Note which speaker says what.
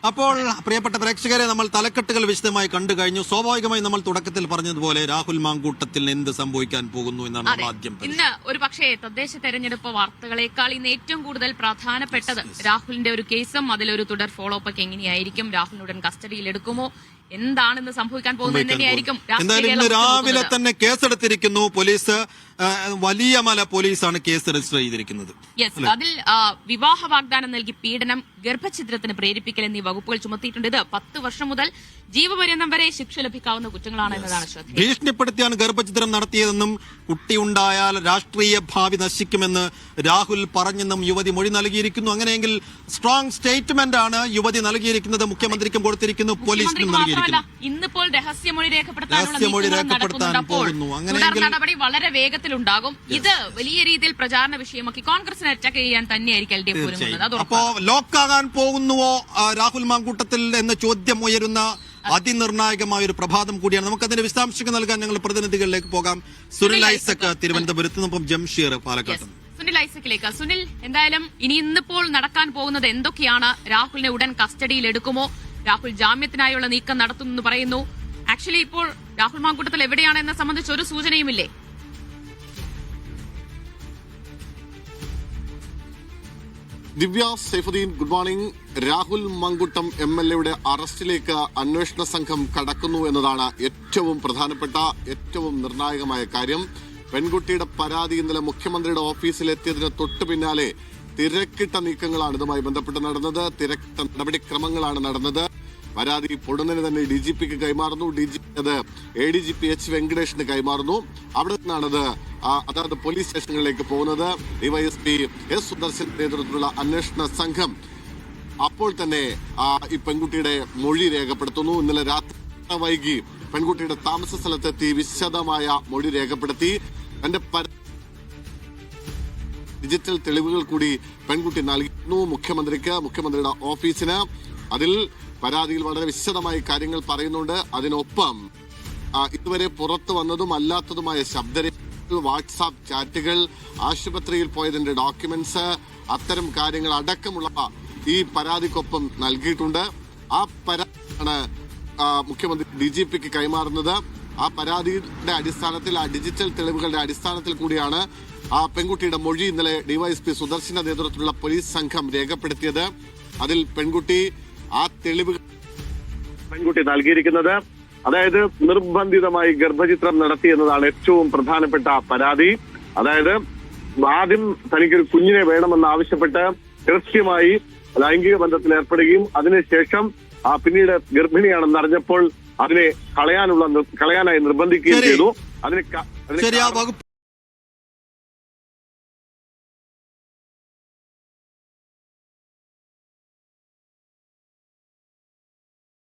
Speaker 1: അപ്പോൾ പ്രിയപ്പെട്ട പ്രേക്ഷകരെ, നമ്മൾ തലക്കെട്ടുകൾ വിശദമായി കണ്ടു കഴിഞ്ഞു. സ്വാഭാവികമായി നമ്മൾ തുടക്കത്തിൽ പറഞ്ഞതുപോലെ രാഹുൽ മാങ്കൂട്ടത്തിൽ എന്ത് സംഭവിക്കാൻ പോകുന്നു എന്നാണ് നമ്മൾ ആദ്യം.
Speaker 2: ഇന്ന് ഒരു പക്ഷേ തദ്ദേശ തെരഞ്ഞെടുപ്പ് വാർത്തകളെക്കാൾ ഇന്ന് ഏറ്റവും കൂടുതൽ പ്രധാനപ്പെട്ടത് രാഹുലിന്റെ ഒരു കേസും അതിലൊരു തുടർ ഫോളോ അപ്പ് ഒക്കെ എങ്ങനെയായിരിക്കും, രാഹുലിനുടൻ കസ്റ്റഡിയിൽ എടുക്കുമോ, എന്താണെന്ന് സംഭവിക്കാൻ പോകുന്നത് തന്നെയായിരിക്കും.
Speaker 1: എന്തായാലും ഇന്ന് രാവിലെ തന്നെ കേസെടുത്തിരിക്കുന്നു പോലീസ്. വലിയ മല പോലീസാണ് കേസ് രജിസ്റ്റർ ചെയ്തിരിക്കുന്നത്.
Speaker 2: അതിൽ വിവാഹ വാഗ്ദാനം നൽകി പീഡനം, ഗർഭഛിദ്രത്തിന് പ്രേരിപ്പിക്കൽ എന്നീ വകുപ്പുകൾ ചുമത്തിയിട്ടുണ്ട്. ഇത് 10 വർഷം മുതൽ ജീവപര്യന്തം വരെ ശിക്ഷ ലഭിക്കാവുന്ന കുറ്റങ്ങളാണ് എന്നതാണ് ശ്രദ്ധ.
Speaker 1: ഭീഷണിപ്പെടുത്തിയാണ് ഗർഭഛിദ്രം നടത്തിയതെന്നും കുട്ടിയുണ്ടായാൽ രാഷ്ട്രീയ ഭാവി നശിക്കുമെന്ന് രാഹുൽ പറഞ്ഞെന്നും യുവതി മൊഴി നൽകിയിരിക്കുന്നു. അങ്ങനെയെങ്കിൽ സ്ട്രോങ് സ്റ്റേറ്റ്മെന്റ് ആണ് യുവതി നൽകിയിരിക്കുന്നത്. മുഖ്യമന്ത്രിക്കും കൊടുത്തിരിക്കുന്നു, പോലീസിനും നൽകിയിരിക്കുന്നു.
Speaker 2: ഇന്നിപ്പോൾ രഹസ്യമൊഴി രേഖപ്പെടുത്താൻ
Speaker 1: പോകുന്നു.
Speaker 2: തുടർ നടപടി വളരെ വേഗത്തിലുണ്ടാകും. ഇത് വലിയ രീതിയിൽ പ്രചാരണ വിഷയമാക്കി കോൺഗ്രസിനെ അറ്റാക്ക് ചെയ്യാൻ തന്നെയായിരിക്കും LDF ഒരുങ്ങുന്നത്.
Speaker 1: അപ്പോ ലോക്കാകാൻ പോകുന്നുവോ രാഹുൽ മാങ്കൂട്ടത്തിൽ എന്ന ചോദ്യം ഉയരുന്ന അതിനിർണായകമായ ഒരു പ്രഭാതം കൂടിയാണ്. നമുക്കതിന്റെ വിശദാംശങ്ങൾ നൽകാൻ ഞങ്ങൾ പ്രതിനിധികളിലേക്ക് പോകാം. സുനിൽ ഐസക് തിരുവനന്തപുരത്ത് നിന്നും ജംഷീർ പാലക്കാട്ടും.
Speaker 2: സുനിൽ ഐസക്കിലേക്ക്. സുനിൽ, എന്തായാലും ഇന്നിപ്പോൾ നടക്കാൻ പോകുന്നത് എന്തൊക്കെയാണ്? രാഹുലിനെ ഉടൻ കസ്റ്റഡിയിൽ എടുക്കുമോ? രാഹുൽ ജാമ്യത്തിനായുള്ള നീക്കം നടത്തുമെന്ന് പറയുന്നു. ആക്ച്വലി ഇപ്പോൾ രാഹുൽ മാങ്കൂട്ടത്തിൽ എവിടെയാണ് എന്നെ സംബന്ധിച്ച് ഒരു സൂചനയുമില്ലേ?
Speaker 3: Divya, Saifuddin, good morning. Rahul Mankoottam MLA അറസ്റ്റിലേക്ക് അന്വേഷണ സംഘം കടക്കുന്നു എന്നതാണ് ഏറ്റവും പ്രധാനപ്പെട്ട, ഏറ്റവും നിർണായകമായ കാര്യം. പെൺകുട്ടിയുടെ പരാതി ഇന്നലെ മുഖ്യമന്ത്രിയുടെ ഓഫീസിലെത്തിയതിന് തൊട്ടു പിന്നാലെ തിരക്കിട്ട നീക്കങ്ങളാണ് ഇതുമായി ബന്ധപ്പെട്ട് നടന്നത്. തിരക്കിട്ട നടപടിക്രമങ്ങളാണ് നടന്നത്. പരാതി പൊടുന്നതിന് തന്നെ DGPക്ക് കൈമാറുന്നു. DGP അത് ADGP H വെങ്കടേഷിന് കൈമാറുന്നു. അവിടെ നിന്നാണത് അതായത് പോലീസ് സ്റ്റേഷനുകളിലേക്ക് പോകുന്നത്. DYSP S സുദർശൻ നേതൃത്വത്തിലുള്ള അന്വേഷണ സംഘം അപ്പോൾ തന്നെ ഈ പെൺകുട്ടിയുടെ മൊഴി രേഖപ്പെടുത്തുന്നു. ഇന്നലെ രാത്രി വൈകി പെൺകുട്ടിയുടെ താമസ സ്ഥലത്തെത്തി വിശദമായ മൊഴി രേഖപ്പെടുത്തി. തന്റെ ഡിജിറ്റൽ തെളിവുകൾ കൂടി പെൺകുട്ടി നൽകുന്നു മുഖ്യമന്ത്രിക്ക്, മുഖ്യമന്ത്രിയുടെ ഓഫീസിന്. അതിൽ പരാതിയിൽ വളരെ വിശദമായി കാര്യങ്ങൾ പറയുന്നുണ്ട്. അതിനൊപ്പം ഇതുവരെ പുറത്തു വന്നതും അല്ലാത്തതുമായ ശബ്ദരേഖകൾ, വാട്സാപ്പ് ചാറ്റുകൾ, ആശുപത്രിയിൽ പോയതിന്റെ ഡോക്യുമെന്റ്സ്, അത്തരം കാര്യങ്ങൾ അടക്കമുള്ള ഈ പരാതിക്കൊപ്പം നൽകിയിട്ടുണ്ട്. ആ പരാതിയാണ് മുഖ്യമന്ത്രി DGPക്ക് കൈമാറുന്നത്. ആ പരാതിയുടെ അടിസ്ഥാനത്തിൽ, ആ ഡിജിറ്റൽ തെളിവുകളുടെ അടിസ്ഥാനത്തിൽ കൂടിയാണ് ആ പെൺകുട്ടിയുടെ മൊഴി ഇന്നലെ DYSP സുദർശന്റെ നേതൃത്വത്തിലുള്ള പോലീസ് സംഘം രേഖപ്പെടുത്തിയത്. അതിൽ പെൺകുട്ടി ആ തെളിവുകൾ നൽകിയിരിക്കുന്നത്, അതായത് നിർബന്ധിതമായി ഗർഭചിത്രം നടത്തി എന്നതാണ് ഏറ്റവും പ്രധാനപ്പെട്ട പരാതി. അതായത് ആദ്യം തനിക്കൊരു കുഞ്ഞിനെ വേണമെന്ന് ആവശ്യപ്പെട്ട് കൃത്യമായി ലൈംഗിക ബന്ധത്തിൽ ഏർപ്പെടുകയും അതിനുശേഷം പിന്നീട് ഗർഭിണിയാണെന്ന് അറിഞ്ഞപ്പോൾ അതിനെ കളയാനായി നിർബന്ധിക്കുകയും ചെയ്തു. അതിന്